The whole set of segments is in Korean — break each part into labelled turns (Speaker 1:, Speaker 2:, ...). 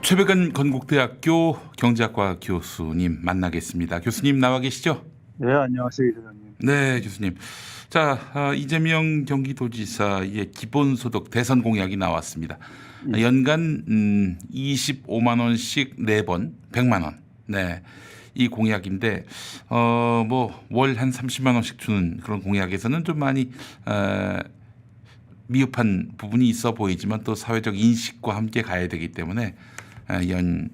Speaker 1: 최백은 건국대학교 경제학과 교수님 만나겠습니다. 교수님 나와 계시죠?
Speaker 2: 네, 안녕하세요, 이사장님.
Speaker 1: 네, 교수님. 자, 이재명 경기도지사의 기본소득 대선 공약이 나왔습니다. 연간 25만 원씩 4번 100만 원. 네. 이 공약인데 뭐 월 한 30만 원씩 주는 그런 공약에서는 좀 많이 미흡한 부분이 있어 보이지만 또 사회적 인식과 함께 가야 되기 때문에 연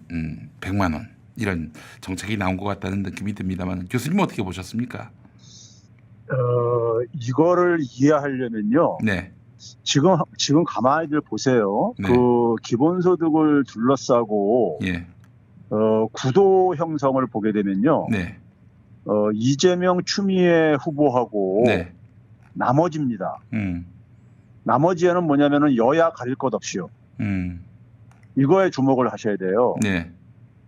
Speaker 1: 100만 원 이런 정책이 나온 것 같다는 느낌이 듭니다만 교수님 어떻게 보셨습니까?
Speaker 2: 이거를 이해하려면요.
Speaker 1: 네.
Speaker 2: 지금 가만히들 보세요.
Speaker 1: 네.
Speaker 2: 그 기본소득을 둘러싸고
Speaker 1: 예.
Speaker 2: 구도 형성을 보게 되면요.
Speaker 1: 네.
Speaker 2: 이재명 추미애 후보하고
Speaker 1: 네.
Speaker 2: 나머지입니다. 나머지에는 뭐냐면은 여야 가릴 것 없이요. 이거에 주목을 하셔야 돼요.
Speaker 1: 네.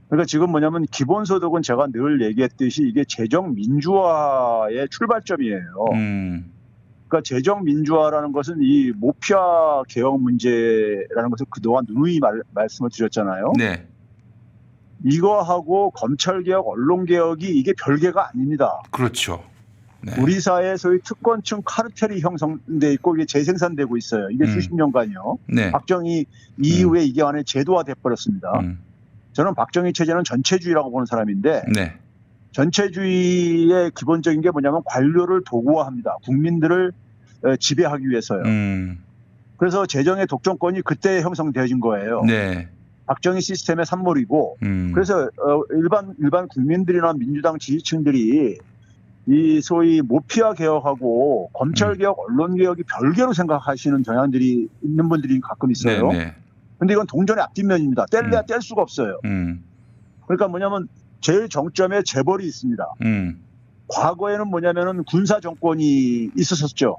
Speaker 2: 그러니까 지금 뭐냐면 기본소득은 제가 늘 얘기했듯이 이게 재정 민주화의 출발점이에요. 그러니까 재정 민주화라는 것은 이 모피아 개혁 문제라는 것을 그동안 누누이 말씀을 드렸잖아요.
Speaker 1: 네.
Speaker 2: 이거하고 검찰개혁, 언론개혁이 이게 별개가 아닙니다.
Speaker 1: 그렇죠. 네.
Speaker 2: 우리 사회에 소위 특권층 카르텔이 형성돼 있고 이게 재생산되고 있어요. 이게 수십 년간요.
Speaker 1: 네.
Speaker 2: 박정희 이후에 이게 안에 제도화돼 버렸습니다. 저는 박정희 체제는 전체주의라고 보는 사람인데
Speaker 1: 네.
Speaker 2: 전체주의의 기본적인 게 뭐냐면 관료를 도구화합니다. 국민들을 지배하기 위해서요. 그래서 재정의 독점권이 그때 형성되어진 거예요.
Speaker 1: 네.
Speaker 2: 박정희 시스템의 산물이고 그래서 일반 국민들이나 민주당 지지층들이 이 소위 모피아 개혁하고 검찰 개혁, 언론 개혁이 별개로 생각하시는 경향들이 있는 분들이 가끔 있어요.
Speaker 1: 네.
Speaker 2: 근데 이건 동전의 앞뒷면입니다. 뗄래야 뗄 수가 없어요. 그러니까 뭐냐면 제일 정점에 재벌이 있습니다. 과거에는 뭐냐면은 군사 정권이 있었었죠.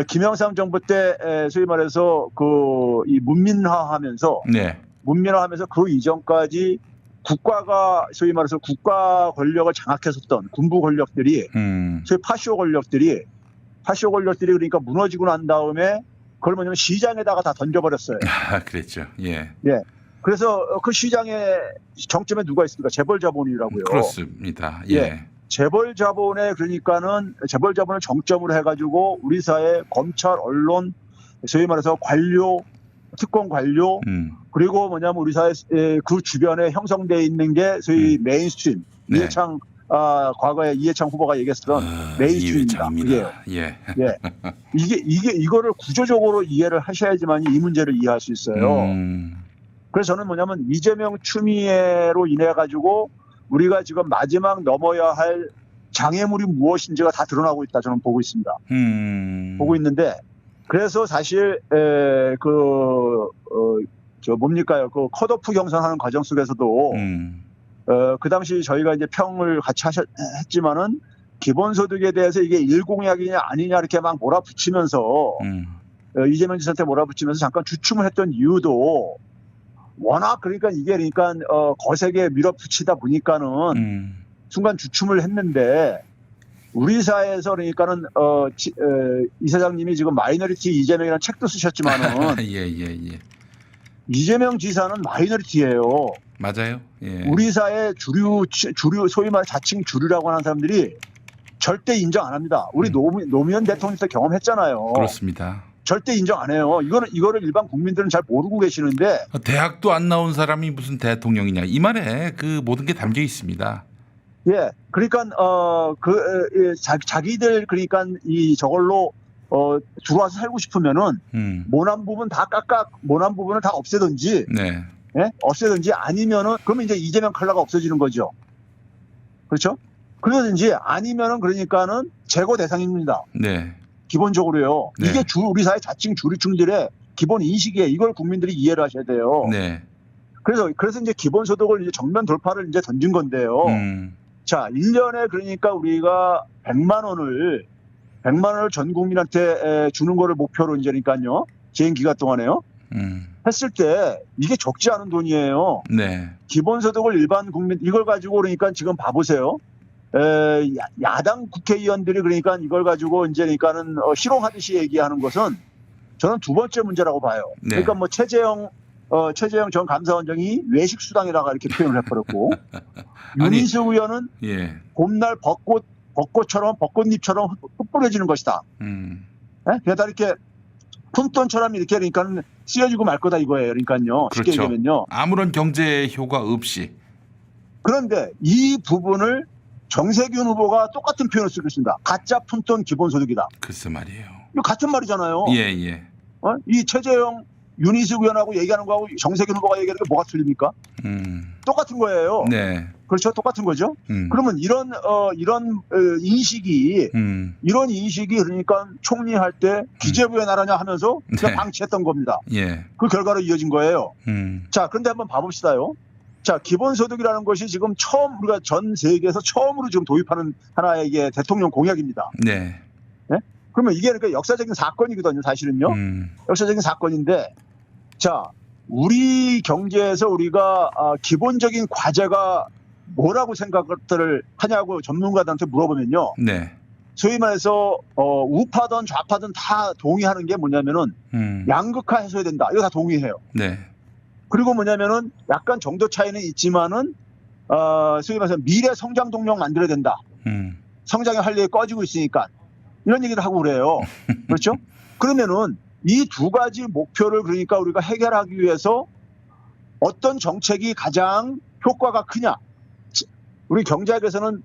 Speaker 2: 김영삼 정부 때 소위 말해서 이 문민화하면서
Speaker 1: 네.
Speaker 2: 문민화하면서 그 이전까지 국가가 소위 말해서 국가 권력을 장악했었던 군부 권력들이 소위 파쇼 권력들이 그러니까 무너지고 난 다음에 그걸 뭐냐면 시장에다가 다 던져버렸어요.
Speaker 1: 아, 그랬죠. 예.
Speaker 2: 예. 그래서 그 시장의 정점에 누가 있습니까? 재벌 자본이라고요.
Speaker 1: 그렇습니다. 예.
Speaker 2: 예. 재벌 자본에 그러니까는 재벌 자본을 정점으로 해가지고 우리 사회 검찰, 언론, 소위 말해서 관료, 특권 관료, 그리고 뭐냐면 우리 사회 그 주변에 형성되어 있는 게 소위 메인스트림,
Speaker 1: 네.
Speaker 2: 이해창, 과거에 이해창 후보가 얘기했던 메인스트림입니다.
Speaker 1: 이해창입니다. 예.
Speaker 2: 예. 이거를 구조적으로 이해를 하셔야지만 이 문제를 이해할 수 있어요. 그래서 저는 뭐냐면 이재명 추미애로 인해 가지고 우리가 지금 마지막 넘어야 할 장애물이 무엇인지가 다 드러나고 있다 저는 보고 있습니다. 보고 있는데 그래서 사실 뭡니까요? 그 컷오프 경선하는 과정 속에서도 그 당시 저희가 이제 평을 같이 했지만은 기본소득에 대해서 이게 일공약이냐 아니냐 이렇게 막 몰아붙이면서 이재명 지사한테 몰아붙이면서 잠깐 주춤을 했던 이유도 워낙 그러니까 거세게 밀어붙이다 보니까는 순간 주춤을 했는데 우리 사회에서 그러니까는 이사장님이 지금 마이너리티 이재명이라는 책도 쓰셨지만은
Speaker 1: 예.
Speaker 2: 이재명 지사는 마이너리티예요.
Speaker 1: 맞아요. 예.
Speaker 2: 우리 사회 주류 소위 말해 자칭 주류라고 하는 사람들이 절대 인정 안 합니다. 우리 노무현 대통령 때 경험했잖아요.
Speaker 1: 그렇습니다.
Speaker 2: 절대 인정 안 해요. 이거를 일반 국민들은 잘 모르고 계시는데
Speaker 1: 대학도 안 나온 사람이 무슨 대통령이냐 이 말에 그 모든 게 담겨 있습니다.
Speaker 2: 예, 그러니까 자기들 그러니까 저걸로 들어와서 살고 싶으면은 모난 부분 다 모난 부분을 다 없애든지,
Speaker 1: 네.
Speaker 2: 예? 없애든지 아니면은 그러면 이제 이재명 컬러가 없어지는 거죠. 그렇죠? 그러든지 아니면은 그러니까는 제거 대상입니다.
Speaker 1: 네.
Speaker 2: 기본적으로요.
Speaker 1: 네.
Speaker 2: 이게 우리 사회 자칭 주류층들의 기본 인식이에요. 이걸 국민들이 이해를 하셔야 돼요.
Speaker 1: 네.
Speaker 2: 그래서 이제 기본소득을 이제 정면 돌파를 이제 던진 건데요. 자, 1년에 그러니까 우리가 100만 원을 전 국민한테 주는 거를 목표로 이제 그러니까요. 재임 기간 동안에요. 했을 때 이게 적지 않은 돈이에요.
Speaker 1: 네.
Speaker 2: 기본소득을 일반 국민 이걸 가지고 그러니까 지금 봐보세요. 야당 국회의원들이 그러니까 이걸 가지고 이제 그러니까는 희롱하듯이 얘기하는 것은 저는 두 번째 문제라고 봐요.
Speaker 1: 네.
Speaker 2: 그러니까 뭐 최재형 최재형 전 감사원장이 외식 수당이라고 이렇게 표현을 해버렸고 윤희숙 의원은
Speaker 1: 예.
Speaker 2: 봄날 벚꽃처럼 벚꽃잎처럼 흩뿌려지는 것이다. 예? 게다가 이렇게 푼돈처럼 이렇게 그러니까 쓰여지고 말 거다 이거예요. 그러니까요. 쉽게
Speaker 1: 그렇죠.
Speaker 2: 얘기하면요.
Speaker 1: 아무런 경제 효과 없이.
Speaker 2: 그런데 이 부분을 정세균 후보가 똑같은 표현을 쓰고 있습니다. 가짜 푼돈 기본소득이다.
Speaker 1: 글쎄 말이에요.
Speaker 2: 이거 같은 말이잖아요.
Speaker 1: 예.
Speaker 2: 이 최재형, 윤희숙 의원하고 얘기하는 거하고 정세균 후보가 얘기하는 게 뭐가 틀립니까? 똑같은 거예요.
Speaker 1: 네.
Speaker 2: 그렇죠. 똑같은 거죠. 그러면 이런 인식이 그러니까 총리할 때 기재부의 나라냐 하면서 그냥
Speaker 1: 네.
Speaker 2: 방치했던 겁니다.
Speaker 1: 예.
Speaker 2: 그 결과로 이어진 거예요. 자, 그런데 한번 봐봅시다요. 자, 기본소득이라는 것이 지금 우리가 전 세계에서 처음으로 지금 도입하는 하나의 이게 대통령 공약입니다.
Speaker 1: 네.
Speaker 2: 네? 그러면 이게 그러니까 역사적인 사건이거든요, 사실은요. 역사적인 사건인데, 자, 우리 경제에서 우리가 기본적인 과제가 뭐라고 생각을 하냐고 전문가들한테 물어보면요.
Speaker 1: 네.
Speaker 2: 소위 말해서 우파든 좌파든 다 동의하는 게 뭐냐면은 양극화 해소해야 된다. 이거 다 동의해요.
Speaker 1: 네.
Speaker 2: 그리고 뭐냐면은 약간 정도 차이는 있지만은 소위 말해서 미래 성장 동력 만들어야 된다. 성장의 활력이 꺼지고 있으니까 이런 얘기도 하고 그래요. 그렇죠? 그러면은 이 두 가지 목표를 그러니까 우리가 해결하기 위해서 어떤 정책이 가장 효과가 크냐? 우리 경제학에서는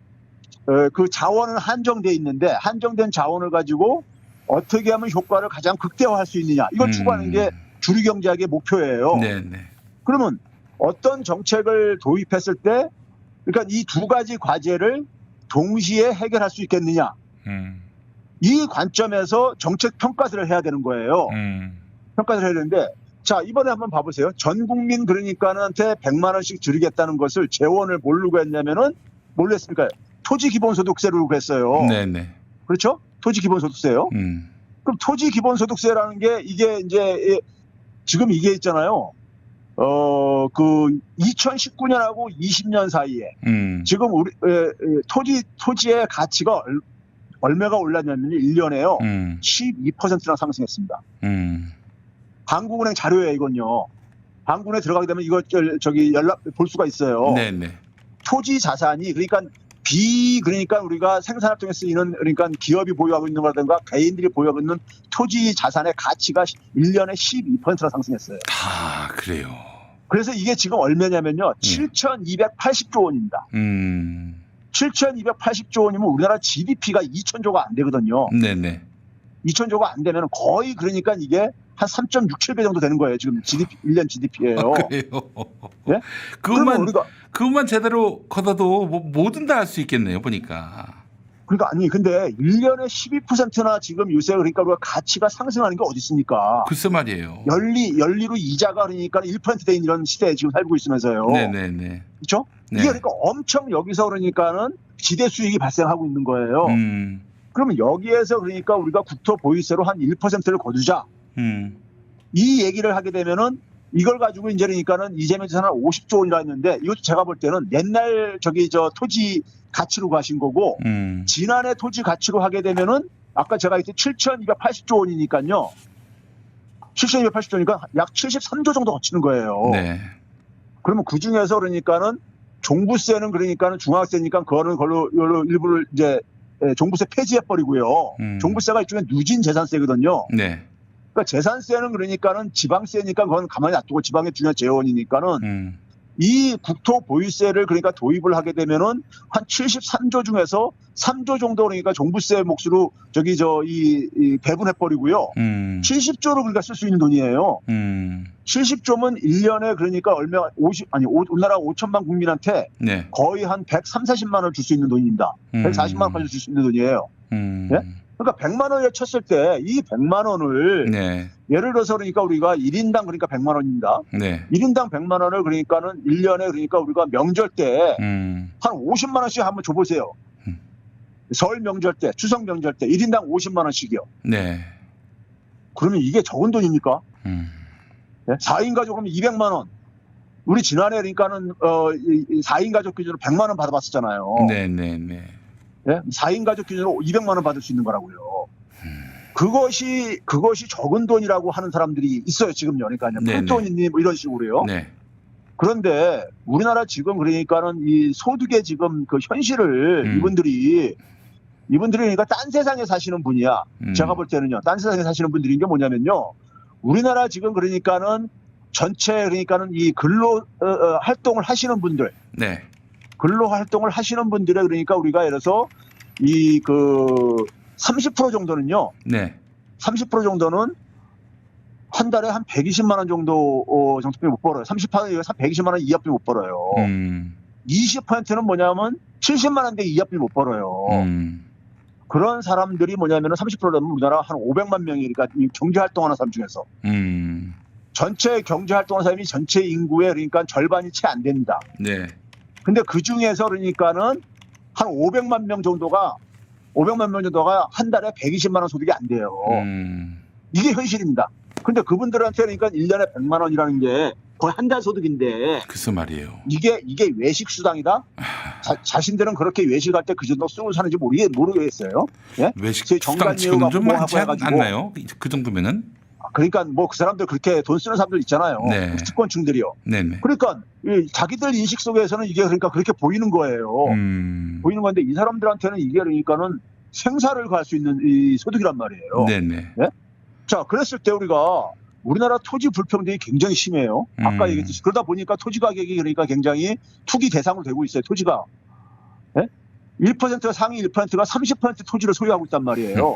Speaker 2: 그 자원은 한정돼 있는데 한정된 자원을 가지고 어떻게 하면 효과를 가장 극대화할 수 있느냐? 이걸 추구하는 게 주류 경제학의 목표예요.
Speaker 1: 네.
Speaker 2: 그러면 어떤 정책을 도입했을 때 그러니까 이 두 가지 과제를 동시에 해결할 수 있겠느냐? 이 관점에서 정책 평가를 해야 되는 거예요. 평가를 해야 되는데 자, 이번에 한번 봐보세요. 전 국민 그러니까한테 100만 원씩 드리겠다는 것을 재원을 뭘로 했냐면은 뭘로 했습니까? 토지 기본소득세로 했어요.
Speaker 1: 네네.
Speaker 2: 그렇죠? 토지 기본소득세요. 그럼 토지 기본소득세라는 게 이게 이제 지금 이게 있잖아요. 그 2019년하고 20년 사이에 지금 우리 토지의 가치가 얼마가 올랐냐면 1년에요. 12%나 상승했습니다. 한국은행 자료예요, 이건요. 한국은행에 들어가게 되면 이거 볼 수가 있어요.
Speaker 1: 네네.
Speaker 2: 토지 자산이 그러니까 우리가 생산활동에 쓰이는 그러니까 기업이 보유하고 있는 거라든가 개인들이 보유하고 있는 토지 자산의 가치가 1년에 12%나 상승했어요.
Speaker 1: 아, 그래요.
Speaker 2: 그래서 이게 지금 얼마냐면요. 7,280조 원입니다. 7,280조 원이면 우리나라 GDP가 2,000조가 안 되거든요.
Speaker 1: 네네.
Speaker 2: 2,000조가 안 되면 거의 그러니까 이게 한 3.67배 정도 되는 거예요. 지금 GDP, 1년 GDP예요.
Speaker 1: 그래요.
Speaker 2: 예?
Speaker 1: 그것만 제대로 걷어도 뭐든 다 할 수 있겠네요, 보니까.
Speaker 2: 그러니까 근데 1년에 12%나 지금 요새 그러니까 우리가 가치가 상승하는 게 어디 있습니까?
Speaker 1: 글쎄 말이에요.
Speaker 2: 연리로 이자가 그러니까 1%대 이런 시대에 지금 살고 있으면서요.
Speaker 1: 네네네.
Speaker 2: 그렇죠?
Speaker 1: 네.
Speaker 2: 이게 그러니까 엄청 여기서 그러니까는 지대 수익이 발생하고 있는 거예요. 그러면 여기에서 그러니까 우리가 국토 보유세로 한 1%를 거두자. 이 얘기를 하게 되면은 이걸 가지고 이제 그러니까는 이재명 지사는 50조 원이라 했는데 이것도 제가 볼 때는 옛날 토지 가치로 가신 거고 지난해 토지 가치로 하게 되면은 아까 제가 이때 7,280조 원이니까요. 7,280조니까 약 73조 정도 거치는 거예요.
Speaker 1: 네.
Speaker 2: 그러면 그 중에서 그러니까는 종부세는 그러니까는 중앙세니까 그걸로 일부를 이제 종부세 폐지해 버리고요. 종부세가 일종의 누진 재산세거든요.
Speaker 1: 네.
Speaker 2: 그러니까 재산세는 그러니까는 지방세니까 그건 가만히 놔두고 지방의 중요한 재원이니까는 이 국토 보유세를 그러니까 도입을 하게 되면은 한 73조 중에서 3조 정도 그러니까 종부세 몫으로 이 배분해 버리고요. 70조로 그러니까 쓸 수 있는 돈이에요. 70조면 1년에 그러니까 우리나라 5천만 국민한테
Speaker 1: 네.
Speaker 2: 거의 한 130, 40만 원 줄 수 있는 돈입니다. 140만 원까지 줄 수 있는 돈이에요. 예? 그러니까 100만 원을 쳤을 때 이 100만 원을
Speaker 1: 네.
Speaker 2: 예를 들어서 그러니까 우리가 1인당 그러니까 100만 원입니다.
Speaker 1: 네.
Speaker 2: 1인당 100만 원을 그러니까는 1년에 그러니까 우리가 명절 때 한 50만 원씩 한번 줘보세요. 설 명절 때, 추석 명절 때 1인당 50만 원씩이요.
Speaker 1: 네.
Speaker 2: 그러면 이게 적은 돈입니까? 네? 4인 가족 그러면 200만 원. 우리 지난해 그러니까는 4인 가족 기준으로 100만 원 받아봤었잖아요.
Speaker 1: 네네네.
Speaker 2: 네? 4인 가족 기준으로 200만 원 받을 수 있는 거라고요. 그것이 적은 돈이라고 하는 사람들이 있어요 지금요. 그러니까
Speaker 1: 네네.
Speaker 2: 큰 돈이니 뭐 이런 식으로요.
Speaker 1: 네.
Speaker 2: 그런데 우리나라 지금 그러니까는 이 소득의 지금 그 현실을 이분들이 그러니까 딴 세상에 사시는 분이야. 제가 볼 때는요. 딴 세상에 사시는 분들인 게 뭐냐면요. 우리나라 지금 그러니까는 전체 그러니까는 이 근로 활동을 하시는 분들,
Speaker 1: 네.
Speaker 2: 근로 활동을 하시는 분들의 그러니까 우리가 예를 들어서 이 그 30% 정도는요.
Speaker 1: 네.
Speaker 2: 30% 정도는 한 달에 한 120만 원 정도밖에 못 벌어요. 30%는 120만 원 이하밖에 못 벌어요. 20%는 뭐냐면 70만 원대 이하밖에 못 벌어요. 그런 사람들이 뭐냐면은 30%라면 우리나라 한 500만 명이 그러니까 이 경제 활동하는 사람 중에서 전체 경제 활동하는 사람이 전체 인구의 그러니까 절반이 채 안 됩니다.
Speaker 1: 네.
Speaker 2: 근데 그 중에서 그러니까는 한 500만 명 정도가 한 달에 120만 원 소득이 안 돼요. 이게 현실입니다. 근데 그분들한테 그러니까 1년에 100만 원이라는 게 거의 한 달 소득인데.
Speaker 1: 글쎄 말이에요.
Speaker 2: 이게 외식 수당이다? 자신들은 그렇게 외식할 때 그 정도 쓰고 사는지 모르겠어요. 예?
Speaker 1: 외식 수당 지금 좀 많지 않나요? 그 정도면은?
Speaker 2: 그러니까 뭐 그 사람들 그렇게 돈 쓰는 사람들 있잖아요.
Speaker 1: 네.
Speaker 2: 특권층들이요.
Speaker 1: 네네.
Speaker 2: 그러니까 자기들 인식 속에서는 이게 그러니까 그렇게 보이는 거예요. 보이는 건데 이 사람들한테는 이게 그러니까는 생사를 갈 수 있는 이 소득이란 말이에요.
Speaker 1: 네네.
Speaker 2: 예? 자, 그랬을 때 우리나라 토지 불평등이 굉장히 심해요. 아까 얘기했듯이 그러다 보니까 토지 가격이 그러니까 굉장히 투기 대상으로 되고 있어요. 토지가. 예? 1%가 상위 1%가 30% 토지를 소유하고 있단 말이에요.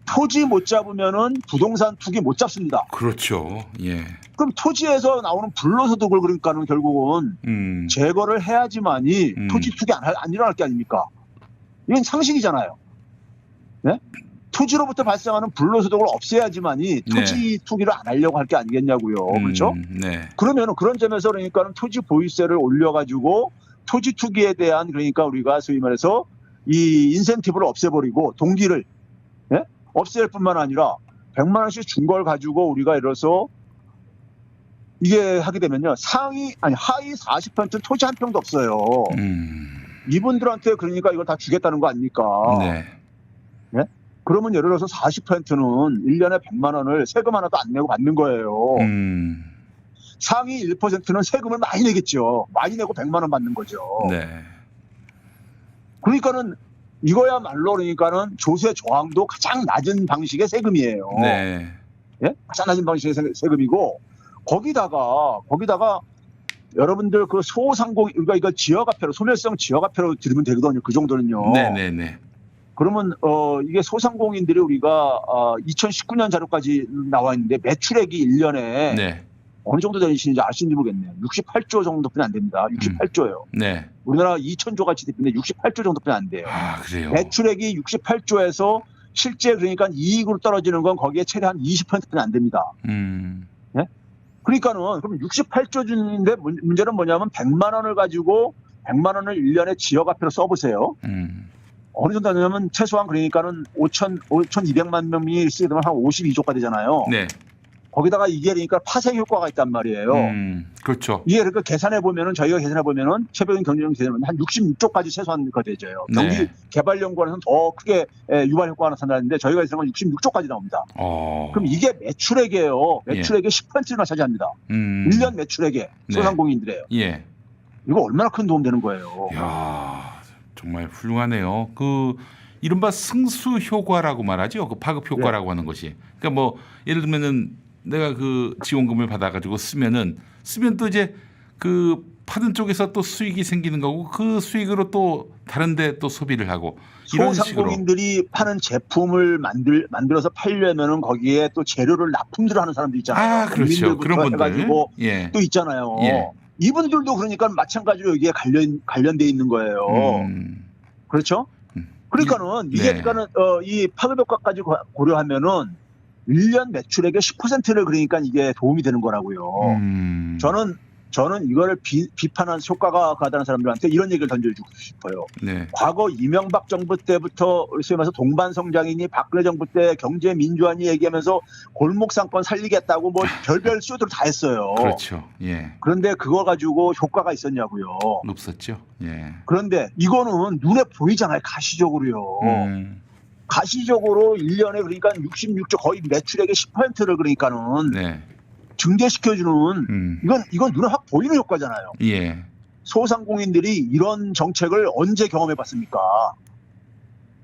Speaker 2: 토지 못 잡으면은 부동산 투기 못 잡습니다.
Speaker 1: 그렇죠. 예.
Speaker 2: 그럼 토지에서 나오는 불로소득을 그러니까는 결국은 제거를 해야지만이 토지 투기 안 일어날 게 아닙니까? 이건 상식이잖아요. 네? 토지로부터 발생하는 불로소득을 없애야지만이 토지 투기를 안 하려고 할 게 아니겠냐고요. 그렇죠?
Speaker 1: 네.
Speaker 2: 그러면 그런 점에서 그러니까는 토지 보유세를 올려가지고 토지 투기에 대한 그러니까 우리가 소위 말해서 이 인센티브를 없애버리고 동기를 없앨 뿐만 아니라 100만 원씩 준 걸 가지고 우리가 예를 들어서 이게 하게 되면요. 하위 40%는 토지 한 평도 없어요. 이분들한테 그러니까 이걸 다 주겠다는 거 아닙니까?
Speaker 1: 네.
Speaker 2: 네? 그러면 예를 들어서 40%는 1년에 100만 원을 세금 하나도 안 내고 받는 거예요. 상위 1%는 세금을 많이 내겠죠. 많이 내고 100만 원 받는 거죠.
Speaker 1: 네.
Speaker 2: 그러니까는 이거야말로 그러니까는 조세 저항도 가장 낮은 방식의 세금이에요.
Speaker 1: 네.
Speaker 2: 예? 가장 낮은 방식의 세금이고 거기다가 여러분들 그 소상공 그러니까 이거 지역화폐로 소멸성 지역화폐로 들으면 되거든요. 그 정도는요.
Speaker 1: 네네네.
Speaker 2: 그러면 이게 소상공인들이 우리가 2019년 자료까지 나와 있는데 매출액이 1년에
Speaker 1: 네.
Speaker 2: 어느 정도 되시는지 아시는지 모르겠네요. 68조 정도뿐이 안 됩니다. 68조예요.
Speaker 1: 네.
Speaker 2: 우리나라 2,000조 가치 대표인데 68조 정도뿐이 안 돼요.
Speaker 1: 아, 그래요.
Speaker 2: 매출액이 68조에서 실제 그러니까 이익으로 떨어지는 건 거기에 최대 한 20%뿐이 안 됩니다. 네? 그러니까는 그럼 68조 중인데 문제는 뭐냐면 100만 원을 가지고 100만 원을 1년에 지역화폐로 써보세요. 어느 정도 되냐면 최소한 그러니까는 5,200만 명이 쓰게 되면 한 52조가 되잖아요.
Speaker 1: 네.
Speaker 2: 거기다가 이게 그러니까 파생 효과가 있단 말이에요.
Speaker 1: 그렇죠.
Speaker 2: 이게 그러니까 계산해 보면은 저희가 계산해 보면은 최백인 경제적 계산은 한 66조까지 최소한 거 되죠. 경기
Speaker 1: 네.
Speaker 2: 개발연구원에서는 더 크게 유발 효과가 나타나는데 저희가 예상한 66조까지 나옵니다. 그럼 이게 매출액이에요. 매출액의 10%나 차지합니다. 1년 매출액에 소상공인들이에요.
Speaker 1: 예.
Speaker 2: 이거 얼마나 큰 도움 되는 거예요.
Speaker 1: 이야, 정말 훌륭하네요. 그 이른바 승수 효과라고 말하죠. 그 파급 효과라고 하는 것이. 그러니까 뭐 예를 들면은 내가 그 지원금을 받아가지고 쓰면 또 이제 그 파는 쪽에서 또 수익이 생기는 거고 그 수익으로 또 다른데 또 소비를 하고 이런
Speaker 2: 소상공인들이
Speaker 1: 식으로.
Speaker 2: 파는 제품을 만들어서 팔려면은 거기에 또 재료를 납품들 하는 사람들 있잖아요.
Speaker 1: 아, 그렇죠. 그런 분들
Speaker 2: 해가지고
Speaker 1: 예.
Speaker 2: 또 있잖아요.
Speaker 1: 예.
Speaker 2: 이분들도 그러니까 마찬가지로 여기에 관련돼 있는 거예요. 그렇죠? 그러니까는 이게
Speaker 1: 네.
Speaker 2: 그러니까는 이 파급 효과까지 고려하면은 1년 매출액의 10%를 그러니까 이게 도움이 되는 거라고요. 저는 이거를 비판한 효과가 가다는 사람들한테 이런 얘기를 던져주고 싶어요.
Speaker 1: 네.
Speaker 2: 과거 이명박 정부 때부터 소위 말해서 동반성장이니 박근혜 정부 때 경제 민주화니 얘기하면서 골목 상권 살리겠다고 뭐 별별 쇼들 다 했어요.
Speaker 1: 그렇죠. 예.
Speaker 2: 그런데 그거 가지고 효과가 있었냐고요.
Speaker 1: 없었죠. 예.
Speaker 2: 그런데 이거는 눈에 보이잖아요. 가시적으로요. 가시적으로 1년에 그러니까 66조 거의 매출액의 10%를 그러니까는
Speaker 1: 네.
Speaker 2: 증대시켜주는 이건 눈에 확 보이는 효과잖아요.
Speaker 1: 예.
Speaker 2: 소상공인들이 이런 정책을 언제 경험해봤습니까?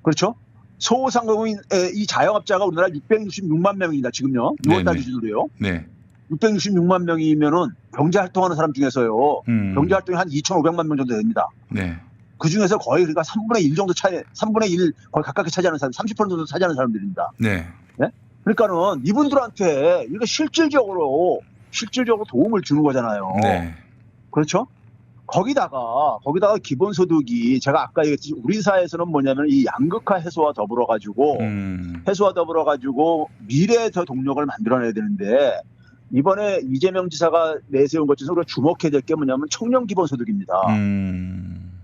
Speaker 2: 그렇죠? 소상공인 이 자영업자가 우리나라 666만 명입니다. 지금요. 6월달 기준으로요.
Speaker 1: 네.
Speaker 2: 666만 명이면은 경제활동하는 사람 중에서요. 경제활동이 한 2,500만 명 정도 됩니다.
Speaker 1: 네.
Speaker 2: 그 중에서 거의 그러니까 3분의 1 정도 차이, 3분의 1 거의 가깝게 차지하는 사람, 30% 정도 차지하는 사람들입니다.
Speaker 1: 네.
Speaker 2: 네? 그러니까는 이분들한테 이거 실질적으로 도움을 주는 거잖아요.
Speaker 1: 네.
Speaker 2: 그렇죠? 거기다가 기본소득이 제가 아까 얘기했듯이 우리 사회에서는 뭐냐면 이 양극화 해소와 더불어 가지고 미래의 더 동력을 만들어내야 되는데 이번에 이재명 지사가 내세운 것 중에서 우리가 주목해야 될 게 뭐냐면 청년 기본소득입니다.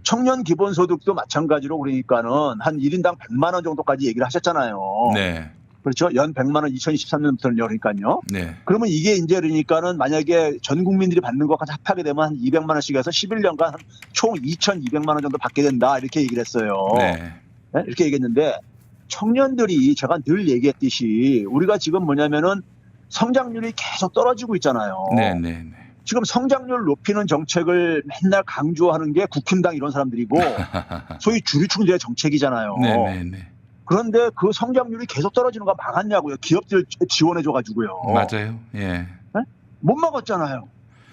Speaker 2: 청년 기본소득도 마찬가지로 그러니까는 한 1인당 100만 원 정도까지 얘기를 하셨잖아요. 네. 그렇죠? 연 100만 원 2023년부터는 그러니까요. 네. 그러면 이게 이제 그러니까는 만약에 전 국민들이 받는 것까지 합하게 되면 한 200만 원씩 해서 11년간 총 2,200만 원 정도 받게 된다 이렇게 얘기를 했어요. 네. 네? 이렇게 얘기했는데 청년들이 제가 늘 얘기했듯이 우리가 지금 뭐냐면은 성장률이 계속 떨어지고 있잖아요. 네. 지금 성장률 높이는 정책을 맨날 강조하는 게 국힘당 이런 사람들이고 소위 주류층들의 정책이잖아요. 네. 그런데 그 성장률이 계속 떨어지는 거 막았냐고요. 기업들 지원해줘가지고요.
Speaker 1: 맞아요. 예.
Speaker 2: 네? 못 막았잖아요.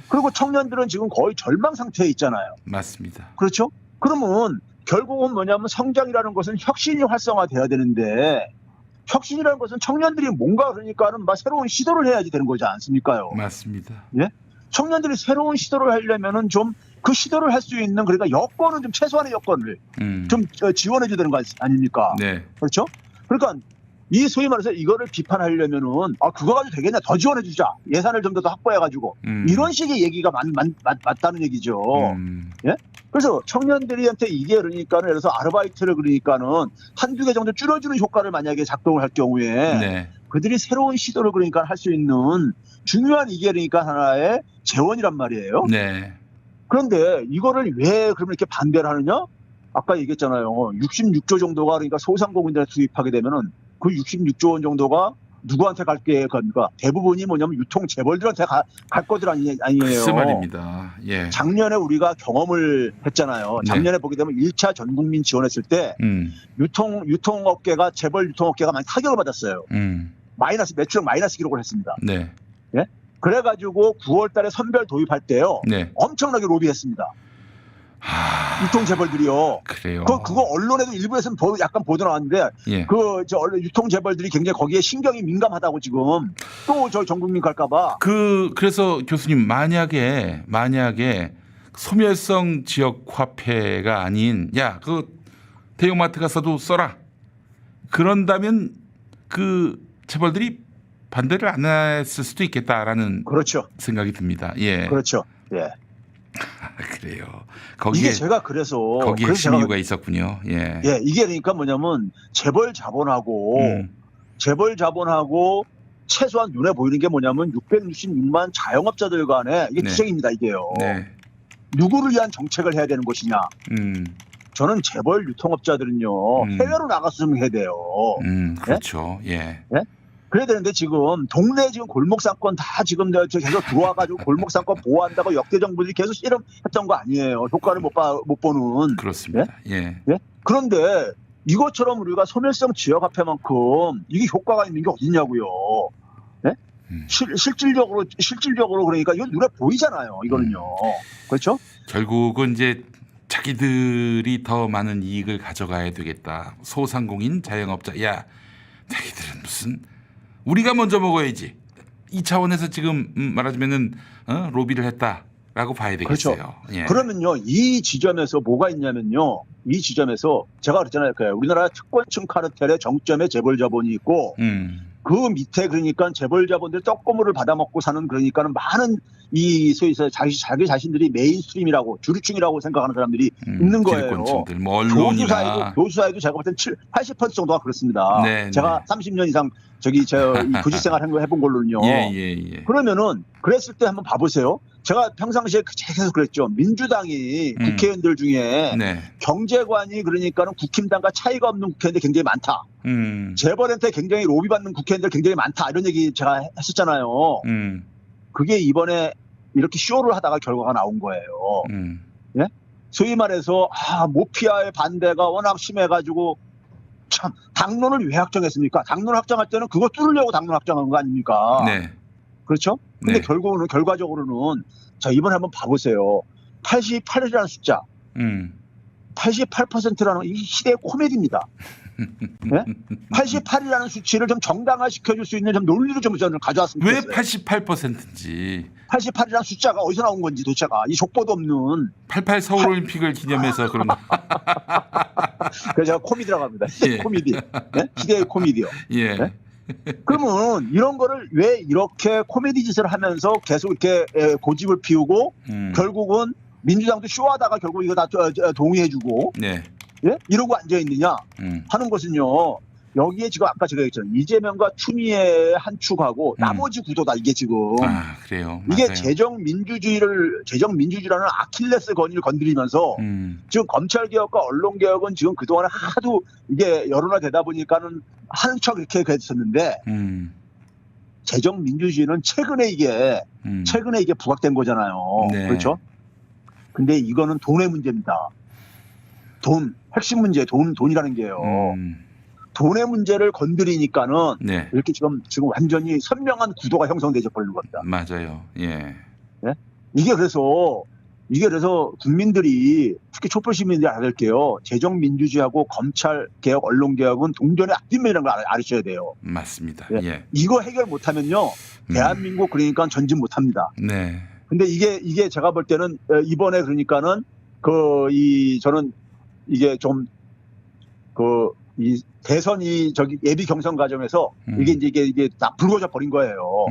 Speaker 2: 그리고 청년들은 지금 거의 절망 상태에 있잖아요.
Speaker 1: 맞습니다.
Speaker 2: 그렇죠? 그러면 결국은 뭐냐면 성장이라는 것은 혁신이 활성화돼야 되는데 혁신이라는 것은 청년들이 뭔가 그러니까는 막 새로운 시도를 해야지 되는 거지 않습니까요?
Speaker 1: 맞습니다.
Speaker 2: 예? 청년들이 새로운 시도를 하려면은 좀 그 시도를 할 수 있는 그러니까 여건은 좀 최소한의 여건을 좀 지원해 줘야 되는 거 아닙니까? 네. 그렇죠? 그러니까 이 소위 말해서 이거를 비판하려면은 그거 가지고 되겠냐 더 지원해 주자 예산을 좀 더 확보해 가지고 이런 식의 얘기가 맞다는 얘기죠. 예? 그래서 청년들한테 이게 그러니까는 예를 들어서 아르바이트를 그러니까는 한두 개 정도 줄여주는 효과를 만약에 작동을 할 경우에
Speaker 1: 네.
Speaker 2: 그들이 새로운 시도를 그러니까 할 수 있는 중요한 이게 그러니까 하나의 재원이란 말이에요. 네. 그런데 이거를 왜 그러면 이렇게 반대를 하느냐? 아까 얘기했잖아요. 66조 정도가 그러니까 소상공인들에 투입하게 되면은 그 66조 원 정도가 누구한테 갈 게 겁니까? 대부분이 뭐냐면 유통 재벌들한테 갈 것들 아니에요.
Speaker 1: 그 말입니다. 예.
Speaker 2: 작년에 우리가 경험을 했잖아요. 작년에 보게 되면 1차 전 국민 지원했을 때 유통업계가 재벌 유통업계가 많이 타격을 받았어요. 매출액 마이너스 기록을 했습니다. 네. 예? 그래가지고 9월달에 선별 도입할 때요. 네. 엄청나게 로비했습니다. 유통 재벌들이요.
Speaker 1: 그래요.
Speaker 2: 그거 언론에도 일부에서는 약간 보도 나왔는데, 예. 유통 재벌들이 굉장히 거기에 신경이 민감하다고 지금 또 저 전 국민 갈까봐.
Speaker 1: 그래서 교수님 만약에 소멸성 지역 화폐가 아닌 대형마트 가서도 써라. 그런다면 그 재벌들이 반대를 안 했을 수도 있겠다라는
Speaker 2: 그렇죠.
Speaker 1: 생각이 듭니다. 예.
Speaker 2: 그렇죠. 예.
Speaker 1: 그래요.
Speaker 2: 이게 제가 거기에
Speaker 1: 핵심 이유가 있었군요. 예.
Speaker 2: 예, 이게 그러니까 뭐냐면 재벌 자본하고 최소한 눈에 보이는 게 뭐냐면 666만 자영업자들 간의 이게 투쟁입니다. 이게요. 네. 누구를 위한 정책을 해야 되는 것이냐. 저는 재벌 유통업자들은요 해외로 나가서 좀 해야 돼요.
Speaker 1: 그렇죠. 예.
Speaker 2: 예? 그래야 되는데 지금 동네 지금 골목상권 다 지금 계속 들어와가지고 골목상권 보호한다고 역대 정부들이 계속 실험했던 거 아니에요. 효과를 못 보는.
Speaker 1: 그렇습니다.
Speaker 2: 예? 예? 그런데 이것처럼 우리가 소멸성 지역화폐만큼 이게 효과가 있는 게 어딨냐고요. 예? 실질적으로 그러니까 이건 눈에 보이잖아요. 이거는요. 그렇죠?
Speaker 1: 결국은 이제 자기들이 더 많은 이익을 가져가야 되겠다. 소상공인 자영업자 자기들은 무슨 우리가 먼저 먹어야지. 이 차원에서 지금 말하자면은 로비를 했다라고 봐야 되겠어요.
Speaker 2: 그렇죠.
Speaker 1: 예.
Speaker 2: 그러면요 이 지점에서 뭐가 있냐면요. 이 지점에서 제가 그랬잖아요. 우리나라 특권층 카르텔의 정점에 재벌 자본이 있고 그 밑에 그러니까 재벌 자본들 떡고물을 받아먹고 사는 그러니까는 많은 이 소위 자기 자신들이 메인스트림이라고 주류층이라고 생각하는 사람들이 있는 거예요.
Speaker 1: 기득권층들, 뭐 언론이나
Speaker 2: 교수 사이도 제가 볼 때는 80% 정도가 그렇습니다.
Speaker 1: 네,
Speaker 2: 제가 30년 이상 이 교직 생활 해본 걸로는요.
Speaker 1: 예.
Speaker 2: 그러면은 그랬을 때 한번 봐보세요. 제가 평상시에 계속 그랬죠. 민주당이 국회의원들 중에
Speaker 1: 네.
Speaker 2: 경제관이 그러니까는 국힘당과 차이가 없는 국회의원들 굉장히 많다. 재벌한테 굉장히 로비받는 국회의원들 굉장히 많다. 이런 얘기 제가 했었잖아요. 그게 이번에 이렇게 쇼를 하다가 결과가 나온 거예요. 예? 소위 말해서 모피아의 반대가 워낙 심해가지고 참 당론을 왜 확정했습니까? 당론 확정할 때는 그거 뚫으려고 당론 확정한 거 아닙니까?
Speaker 1: 네.
Speaker 2: 그렇죠? 근데
Speaker 1: 네.
Speaker 2: 결과적으로는 자 이번에 한번 봐보세요. 88이라는 숫자, 88%라는 이 시대의 코미디입니다. 네? 88이라는 수치를 좀 정당화시켜줄 수 있는 좀 논리를 좀 저는 가져왔으면
Speaker 1: 왜
Speaker 2: 좋겠어요.
Speaker 1: 88%인지
Speaker 2: 88이라는 숫자가 어디서 나온 건지 도대체가 이 족보도 없는
Speaker 1: 88 서울올림픽을 기념해서 그런 거.
Speaker 2: 그래서 제가 코미디라고 합니다. 시대 코미디. 네? 시대의 코미디요.
Speaker 1: 예.
Speaker 2: 네? 그러면 이런 거를 왜 이렇게 코미디 짓을 하면서 계속 이렇게 고집을 피우고 결국은 민주당도 쇼하다가 결국 이거 다 동의해주고
Speaker 1: 네.
Speaker 2: 예? 이러고 앉아있느냐 하는 것은요. 여기에 지금 아까 제가 얘기했잖아요. 이재명과 추미애 한 축하고 나머지 구도다 이게 지금.
Speaker 1: 그래요.
Speaker 2: 이게
Speaker 1: 맞아요.
Speaker 2: 재정 민주주의라는 아킬레스 건을 건드리면서 지금 검찰개혁과 언론개혁은 지금 그동안 하도 이게 여론화되다 보니까는 하는 척 이렇게 됐었는데 재정 민주주의는 최근에 이게 부각된 거잖아요.
Speaker 1: 네.
Speaker 2: 그렇죠? 근데 이거는 돈의 문제입니다. 핵심 문제 돈이라는 게요. 돈의 문제를 건드리니까는
Speaker 1: 네.
Speaker 2: 이렇게 지금 완전히 선명한 구도가 형성되져 버리는 겁니다.
Speaker 1: 맞아요. 예.
Speaker 2: 네? 이게 그래서 국민들이 특히 촛불 시민들이 알아야 될게요. 재정 민주주의하고 검찰 개혁, 언론 개혁은 동전의 앞뒷면이라는 걸 알으셔야 돼요.
Speaker 1: 맞습니다.
Speaker 2: 네?
Speaker 1: 예.
Speaker 2: 이거 해결 못하면요, 대한민국 그러니까 전진 못합니다.
Speaker 1: 네.
Speaker 2: 근데 이게 제가 볼 때는 이번에 그러니까는 저는 이게 좀 이 대선이 예비 경선 과정에서 이게 다 불거져 버린 거예요.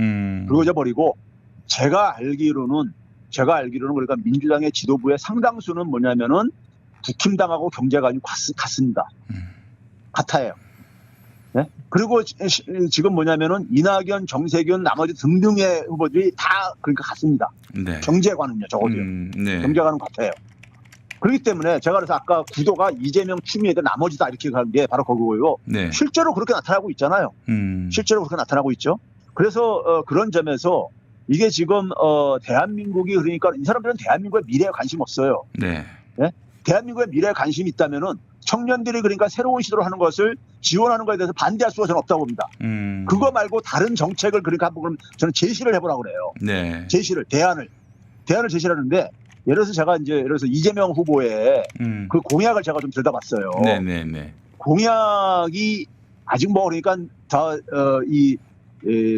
Speaker 2: 불거져 버리고 제가 알기로는 그러니까 민주당의 지도부의 상당수는 뭐냐면은 국힘당하고 경제관이 같습니다. 같아요. 네? 그리고 지금 뭐냐면은 이낙연, 정세균, 나머지 등등의 후보들이 다 그러니까 같습니다. 네. 경제관은요, 적어도요.
Speaker 1: 네.
Speaker 2: 경제관은 같아요. 그렇기 때문에 제가 그래서 아까 구도가 이재명, 추미애 대 나머지다 이렇게 가는 게 바로 그거고요.
Speaker 1: 네.
Speaker 2: 실제로 그렇게 나타나고 있잖아요. 실제로 그렇게 나타나고 있죠. 그래서 그런 점에서 이게 지금 대한민국이 그러니까 이 사람들은 대한민국의 미래에 관심 없어요.
Speaker 1: 네.
Speaker 2: 네? 대한민국의 미래에 관심이 있다면은 청년들이 그러니까 새로운 시도를 하는 것을 지원하는 것에 대해서 반대할 수가 저는 없다고 봅니다. 그거 말고 다른 정책을 그러니까 한번 저는 제시를 해보라고 그래요.
Speaker 1: 네.
Speaker 2: 대안을 제시를 하는데 예를 들어서 이재명 후보의 그 공약을 제가 좀 들여다봤어요.
Speaker 1: 네네네.
Speaker 2: 공약이 아직 뭐 그러니까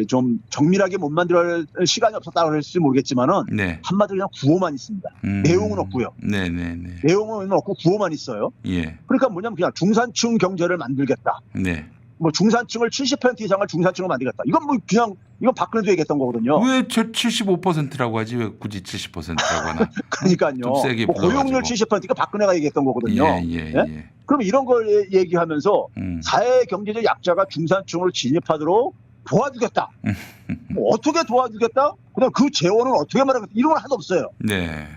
Speaker 2: 좀 정밀하게 못 만들 시간이 없었다고 할지 모르겠지만은
Speaker 1: 네.
Speaker 2: 한마디로 그냥 구호만 있습니다. 내용은 없고요.
Speaker 1: 네네네.
Speaker 2: 내용은 없고 구호만 있어요.
Speaker 1: 예.
Speaker 2: 그러니까 뭐냐면 그냥 중산층 경제를 만들겠다.
Speaker 1: 네.
Speaker 2: 뭐 중산층을 70% 이상을 중산층으로 만들겠다. 이건 뭐 그냥 이건 박근혜도 얘기했던 거거든요.
Speaker 1: 왜 75%라고 하지 왜 굳이 70%라고 하나?
Speaker 2: 그러니까요.
Speaker 1: 좀 세게
Speaker 2: 뭐 고용률
Speaker 1: 불러가지고.
Speaker 2: 70%가 박근혜가 얘기했던 거거든요.
Speaker 1: 예.
Speaker 2: 그럼 이런 걸 얘기하면서 사회 경제적 약자가 중산층으로 진입하도록 도와주겠다. 뭐 어떻게 도와주겠다? 그다음 그 재원은 어떻게 말하겠다. 이런 건 하나도 없어요.
Speaker 1: 네.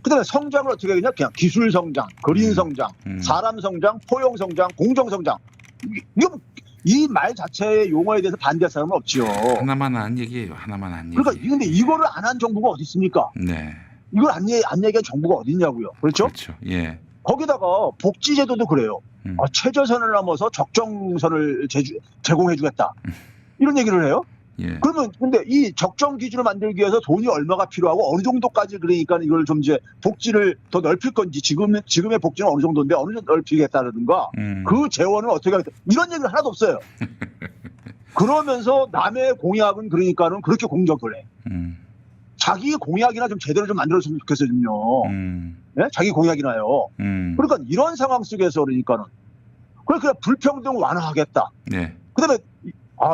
Speaker 2: 그다음에 성장을 어떻게 하겠냐? 그냥 기술 성장, 그린 성장, 사람 성장, 포용 성장, 공정 성장. 이 말 자체의 용어에 대해서 반대할 사람은 없지요.
Speaker 1: 하나만 한 얘기예요. 하나만 한 얘기.
Speaker 2: 그러니까 근데 이거를 안 한 정부가 어디 있습니까?
Speaker 1: 네.
Speaker 2: 이걸 안 얘기한 정부가 어디 있냐고요. 그렇죠?
Speaker 1: 그렇죠. 예.
Speaker 2: 거기다가 복지제도도 그래요. 최저선을 넘어서 적정선을 제공해주겠다. 이런 얘기를 해요.
Speaker 1: 예.
Speaker 2: 그러면 근데 이 적정 기준을 만들기 위해서 돈이 얼마가 필요하고 어느 정도까지 그러니까 이걸 좀 이제 복지를 더 넓힐 건지 지금의 복지는 어느 정도인데 어느 정도 넓히겠다라든가 그 재원을 어떻게 하겠다 이런 얘기는 하나도 없어요. 그러면서 남의 공약은 그러니까는 그렇게 공격을 해. 자기 공약이나 좀 제대로 좀 만들었으면 좋겠어요, 좀요. 네? 자기 공약이나요. 그러니까 이런 상황 속에서 그러니까는 그냥 불평등 완화하겠다.
Speaker 1: 네.
Speaker 2: 그다음에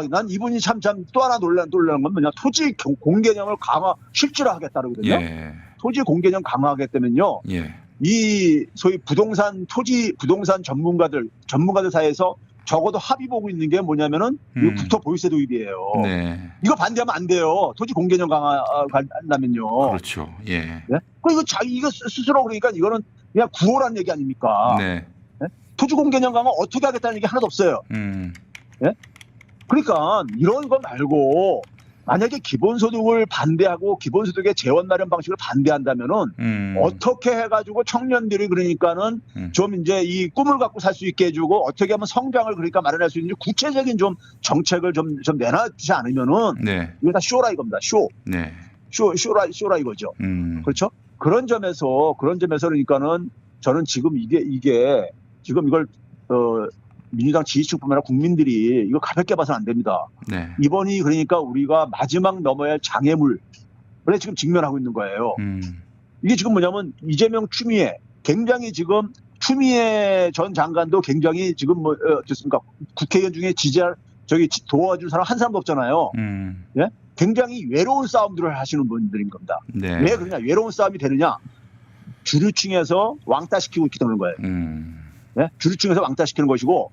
Speaker 2: 난 이분이 참 또 하나 놀라는 건 뭐냐. 토지 공개념을 실질화하겠다 그러거든요.
Speaker 1: 예.
Speaker 2: 토지 공개념 강화하겠다면요.
Speaker 1: 예.
Speaker 2: 이 소위 부동산 전문가들 사이에서 적어도 합의 보고 있는 게 뭐냐면은 이 국토 보유세 도입이에요.
Speaker 1: 네.
Speaker 2: 이거 반대하면 안 돼요. 토지 공개념 강화한다면요.
Speaker 1: 그렇죠. 예.
Speaker 2: 네? 이거 이거 스스로 그러니까 이거는 그냥 구호라는 얘기 아닙니까?
Speaker 1: 네.
Speaker 2: 네? 토지 공개념 강화 어떻게 하겠다는 얘기 하나도 없어요. 네? 그러니까 이런 거 말고 만약에 기본소득을 반대하고 기본소득의 재원 마련 방식을 반대한다면은 어떻게 해가지고 청년들이 그러니까는 좀 이제 이 꿈을 갖고 살 수 있게 해주고 어떻게 하면 성장을 그러니까 마련할 수 있는지 구체적인 좀 정책을 좀 내놔지 않으면은
Speaker 1: 네.
Speaker 2: 이거 다 쇼라 이겁니다. 쇼.
Speaker 1: 네.
Speaker 2: 쇼라 이거죠. 그렇죠? 그런 점에서 그러니까는 저는 지금 이게 지금 이걸 민주당 지지층뿐만 아니라 국민들이 이거 가볍게 봐서는 안 됩니다.
Speaker 1: 네.
Speaker 2: 이번이 그러니까 우리가 마지막 넘어야 할 장애물에 지금 직면하고 있는 거예요. 이게 지금 뭐냐면 이재명 추미애 굉장히 지금 추미애 전 장관도 굉장히 지금 어떻습니까? 국회의원 중에 도와줄 사람 한 사람도 없잖아요. 예? 굉장히 외로운 싸움들을 하시는 분들인 겁니다.
Speaker 1: 네.
Speaker 2: 왜 그러냐? 외로운 싸움이 되느냐? 주류층에서 왕따시키고 있기 때문인 거예요. 네? 주류층에서 왕따시키는 것이고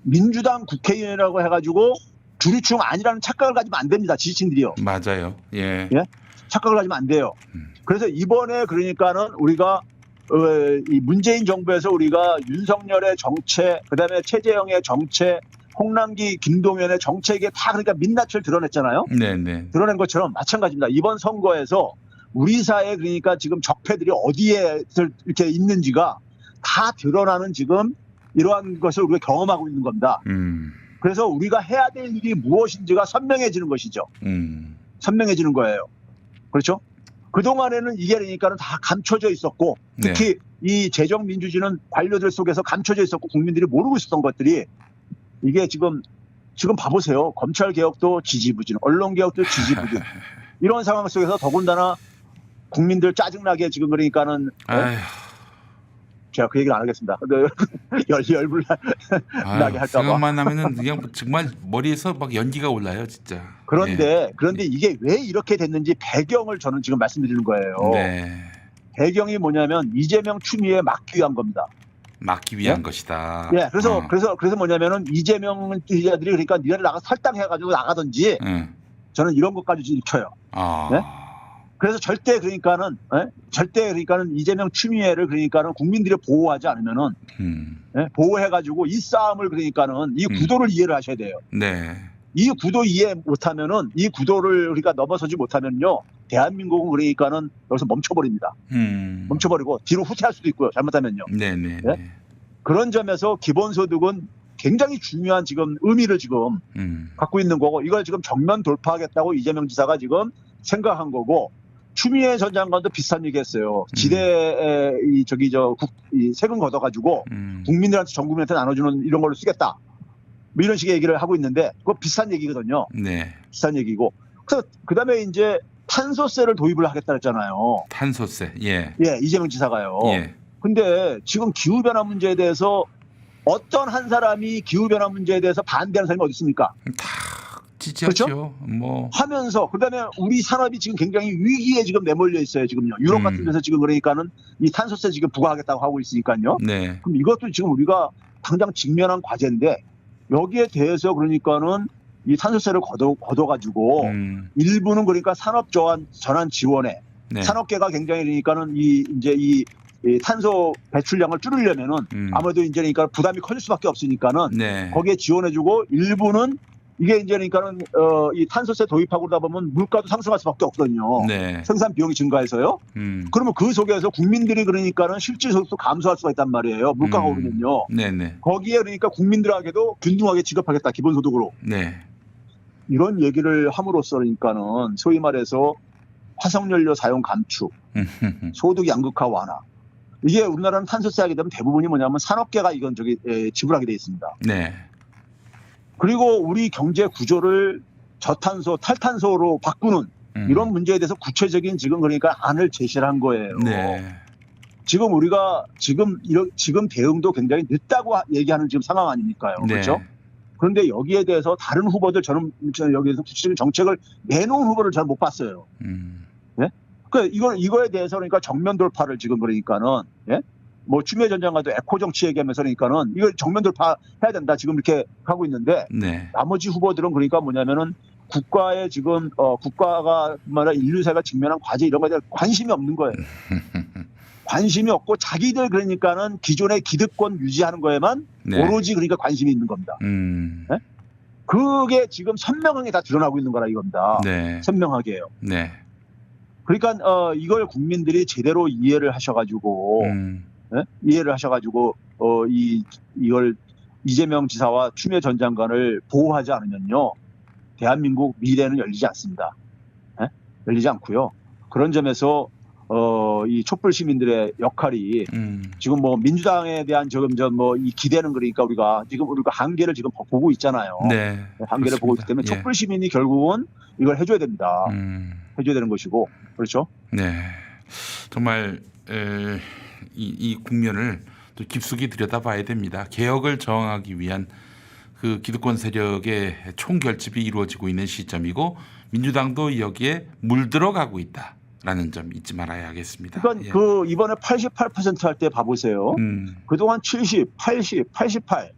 Speaker 2: 민주당 국회의원이라고 해가지고 주류층 아니라는 착각을 가지면 안 됩니다. 지지층들이요.
Speaker 1: 맞아요. 예.
Speaker 2: 예? 착각을 가지면 안 돼요. 그래서 이번에 그러니까는 우리가 이 문재인 정부에서 우리가 윤석열의 정책, 그다음에 최재형의 정책, 홍남기, 김동연의 정책에 다 그러니까 민낯을 드러냈잖아요.
Speaker 1: 네네.
Speaker 2: 드러낸 것처럼 마찬가지입니다. 이번 선거에서 우리 사회 그러니까 지금 적폐들이 어디에 이렇게 있는지가 다 드러나는 지금 이러한 것을 우리가 경험하고 있는 겁니다. 그래서 우리가 해야 될 일이 무엇인지가 선명해지는 것이죠. 선명해지는 거예요. 그렇죠? 그동안에는 이게 그러니까는 다 감춰져 있었고 특히 이 재정민주주의는 관료들 속에서 감춰져 있었고 국민들이 모르고 있었던 것들이 이게 지금 봐보세요. 검찰개혁도 지지부진, 언론개혁도 지지부진 이런 상황 속에서 더군다나 국민들 짜증나게 지금 그러니까는 제가 그 얘기를 안 하겠습니다. 열불 나게 할까 봐.
Speaker 1: 생각만 하면은 그냥 정말 머리에서 막 연기가 올라요, 진짜.
Speaker 2: 그런데 이게 왜 이렇게 됐는지 배경을 저는 지금 말씀드리는 거예요.
Speaker 1: 네.
Speaker 2: 배경이 뭐냐면 이재명 추미애에 막기 위한 겁니다.
Speaker 1: 막기 위한 것이다.
Speaker 2: 예, 그래서 뭐냐면은 이재명 지지자들이 그러니까 니네를 설당해가지고 나가든지 저는 이런 것까지 지켜요. 네? 그래서 절대 그러니까는 이재명 추미애를 그러니까는 국민들이 보호하지 않으면은 보호해가지고 이 싸움을 그러니까는 이 구도를 이해를 하셔야 돼요.
Speaker 1: 네.
Speaker 2: 이 구도 이해 못하면은 이 구도를 우리가 넘어서지 못하면요 대한민국은 그러니까는 여기서 멈춰버립니다. 멈춰버리고 뒤로 후퇴할 수도 있고요. 잘못하면요.
Speaker 1: 네네.
Speaker 2: 네? 그런 점에서 기본소득은 굉장히 중요한 지금 의미를 지금 갖고 있는 거고 이걸 지금 정면 돌파하겠다고 이재명 지사가 지금 생각한 거고. 추미애 전 장관도 비슷한 얘기했어요. 지대에 세금 걷어가지고 국민들한테 전 국민한테 나눠주는 이런 걸로 쓰겠다. 뭐 이런 식의 얘기를 하고 있는데 그거 비슷한 얘기거든요. 네. 비슷한 얘기고. 그래서 그다음에 이제 탄소세를 도입을 하겠다 했잖아요.
Speaker 1: 탄소세. 예.
Speaker 2: 예, 이재명 지사가요.
Speaker 1: 예.
Speaker 2: 근데 지금 기후변화 문제에 대해서 어떤 한 사람이 기후변화 문제에 대해서 반대하는 사람이 어디 있습니까?
Speaker 1: 지지하죠.
Speaker 2: 그렇죠?
Speaker 1: 뭐
Speaker 2: 하면서 그다음에 우리 산업이 지금 굉장히 위기에 지금 내몰려 있어요. 지금요. 유럽 같은 데서 지금 그러니까는 이 탄소세 지금 부과하겠다고 하고 있으니까요.
Speaker 1: 네.
Speaker 2: 그럼 이것도 지금 우리가 당장 직면한 과제인데 여기에 대해서 그러니까는 이 탄소세를 걷어가지고 일부는 그러니까 산업 전환 지원에 산업계가 굉장히 그러니까는 이 탄소 배출량을 줄이려면은 아무래도 이제 그러니까 부담이 커질 수밖에 없으니까는 거기에 지원해주고 일부는 이게 이제 그러니까는 이 탄소세 도입하고 그러다 보면 물가도 상승할 수밖에 없거든요. 생산 비용이 증가해서요. 그러면 그 속에서 국민들이 그러니까는 실질 소득도 감소할 수가 있단 말이에요. 물가가 오르면요. 거기에 그러니까 국민들에게도 균등하게 지급하겠다 기본소득으로. 이런 얘기를 함으로써 그러니까는 소위 말해서 화석연료 사용 감축, 소득 양극화 완화. 이게 우리나라는 탄소세 하게 되면 대부분이 뭐냐면 산업계가 이건 지불하게 돼 있습니다. 그리고 우리 경제 구조를 저탄소, 탈탄소로 바꾸는 이런 문제에 대해서 구체적인 지금 그러니까 안을 제시를 한 거예요. 지금 우리가 지금 대응도 굉장히 늦다고 얘기하는 지금 상황 아닙니까요? 그렇죠? 그런데 여기에 대해서 다른 후보들 저는 여기에서 구체적인 정책을 내놓은 후보를 저는 못 봤어요. 예? 그 이거에 대해서 그러니까 정면 돌파를 지금 그러니까는 예? 뭐 추미애 전 장관도 에코 정치 얘기하면서 그러니까는 이걸 정면 돌파해야 된다 지금 이렇게 하고 있는데
Speaker 1: 네.
Speaker 2: 나머지 후보들은 그러니까 뭐냐면은 국가의 지금 국가가 말아 인류사가 직면한 과제 이런 거에 대해 관심이 없는 거예요. 관심이 없고 자기들 그러니까는 기존의 기득권 유지하는 거에만
Speaker 1: 네.
Speaker 2: 오로지 그러니까 관심이 있는 겁니다. 네? 그게 지금 선명하게 다 드러나고 있는 거라 이겁니다.
Speaker 1: 네.
Speaker 2: 선명하게요.
Speaker 1: 네.
Speaker 2: 그러니까 이걸 국민들이 제대로 이해를 하셔가지고 네? 이해를 하셔가지고 이걸 이재명 지사와 추미애 전 장관을 보호하지 않으면요 대한민국 미래는 열리지 않습니다. 네? 열리지 않고요. 그런 점에서 이 촛불 시민들의 역할이 지금 뭐 민주당에 대한 지금 뭐 이 기대는 그러니까 우리가 한계를 지금 보고 있잖아요.
Speaker 1: 네.
Speaker 2: 한계를
Speaker 1: 그렇습니다.
Speaker 2: 보고 있기 때문에
Speaker 1: 예.
Speaker 2: 촛불 시민이 결국은 이걸 해줘야 됩니다. 해줘야 되는 것이고 그렇죠.
Speaker 1: 네. 정말 이 국면을 또 깊숙이 들여다봐야 됩니다. 개혁을 저항하기 위한 그 기득권 세력의 총결집이 이루어지고 있는 시점이고 민주당도 여기에 물들어가고 있다라는 점 잊지 말아야 하겠습니다.
Speaker 2: 그러니까
Speaker 1: 예.
Speaker 2: 그 이번에 88% 할 때 봐보세요. 그동안 70, 80, 88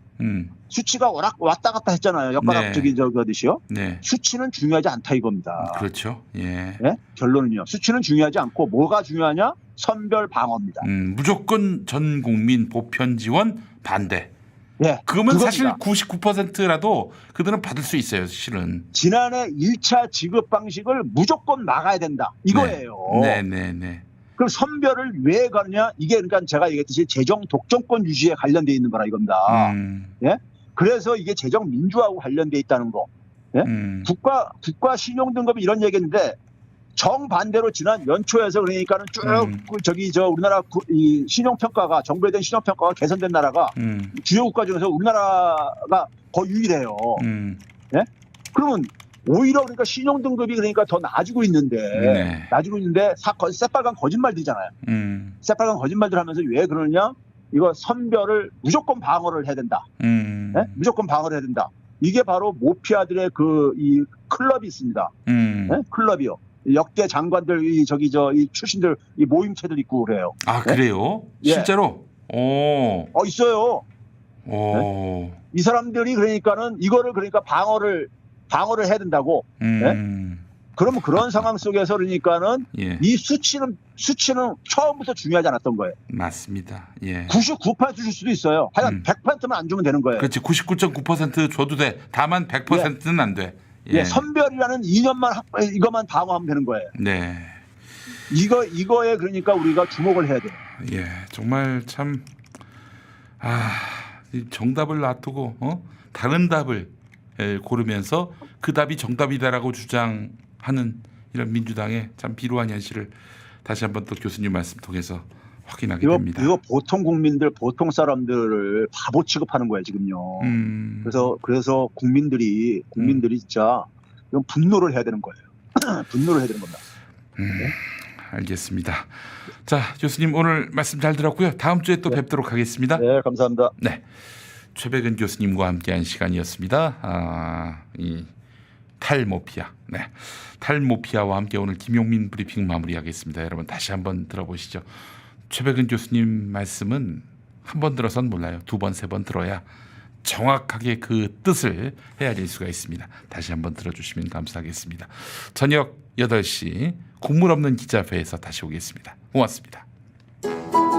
Speaker 2: 수치가 워낙 왔다 갔다 했잖아요. 엿가락
Speaker 1: 네.
Speaker 2: 저기시요.
Speaker 1: 네.
Speaker 2: 수치는 중요하지 않다 이겁니다.
Speaker 1: 그렇죠. 예.
Speaker 2: 네? 결론은요. 수치는 중요하지 않고 뭐가 중요하냐? 선별 방어입니다.
Speaker 1: 무조건 전 국민 보편 지원 반대.
Speaker 2: 예,
Speaker 1: 그러면
Speaker 2: 그겁니다.
Speaker 1: 사실 99%라도 그들은 받을 수 있어요. 실은.
Speaker 2: 지난해 1차 지급 방식을 무조건 막아야 된다. 이거예요.
Speaker 1: 네.
Speaker 2: 그럼 선별을 왜 가느냐? 이게 그러니까 제가 얘기했듯이 재정 독점권 유지에 관련돼 있는 거라 이겁니다. 예? 그래서 이게 재정 민주화하고 관련돼 있다는 거. 예? 국가 신용 등급이 이런 얘기했는데 정반대로 지난 연초에서 그러니까는 쭉 우리나라 이 신용 평가가 정부에 대한 신용 평가가 개선된 나라가 주요 국가 중에서 우리나라가 거의 유일해요. 예? 그러면 오히려 그러니까 신용 등급이 그러니까 더 나아지고 있는데 새빨간 거짓말들이잖아요. 새빨간 거짓말들 하면서 왜 그러느냐? 이거 선별을 무조건 방어를 해야 된다. 예? 무조건 방어를 해야 된다. 이게 바로 모피아들의 이 클럽이 있습니다. 예? 클럽이요. 역대 장관들 이 출신들 이 모임체들 있고 그래요.
Speaker 1: 아 그래요?
Speaker 2: 예.
Speaker 1: 실제로?
Speaker 2: 있어요.
Speaker 1: 오.
Speaker 2: 이 사람들이 그러니까는 이거를 그러니까 방어를 해야 된다고. 예? 그러면 그런 상황 속에서 그러니까는
Speaker 1: 예.
Speaker 2: 이 수치는 처음부터 중요하지 않았던 거예요.
Speaker 1: 맞습니다. 예.
Speaker 2: 99% 줄 수도 있어요. 하여간 100%만 안 주면 되는 거예요.
Speaker 1: 그렇지. 99.9% 줘도 돼. 다만 100%는 안 돼.
Speaker 2: 예, 선별이라는 이것만 방어하면 되는 거예요.
Speaker 1: 네.
Speaker 2: 이거에 그러니까 우리가 주목을 해야 돼요.
Speaker 1: 예, 정말 참 이 정답을 놔두고 다른 답을 고르면서 그 답이 정답이다라고 주장하는 이런 민주당의 참 비루한 현실을 다시 한번 또 교수님 말씀 통해서 확인하게 됩니다.
Speaker 2: 이거 보통 국민들, 보통 사람들을 바보 취급하는 거예요 지금요. 그래서 국민들이 진짜 이건 분노를 해야 되는 거예요. 분노를 해야 되는 겁니다.
Speaker 1: 알겠습니다. 자, 교수님 오늘 말씀 잘 들었고요. 다음 주에 또 뵙도록 하겠습니다.
Speaker 2: 네, 감사합니다.
Speaker 1: 네, 최백은 교수님과 함께한 시간이었습니다. 이 탈모피아, 탈모피아와 함께 오늘 김용민 브리핑 마무리하겠습니다. 여러분 다시 한번 들어보시죠. 최백은 교수님 말씀은 한 번 들어선 몰라요. 두 번, 세 번 들어야 정확하게 그 뜻을 헤아릴 수가 있습니다. 다시 한번 들어주시면 감사하겠습니다. 저녁 8시 국물 없는 기자회에서 다시 오겠습니다. 고맙습니다.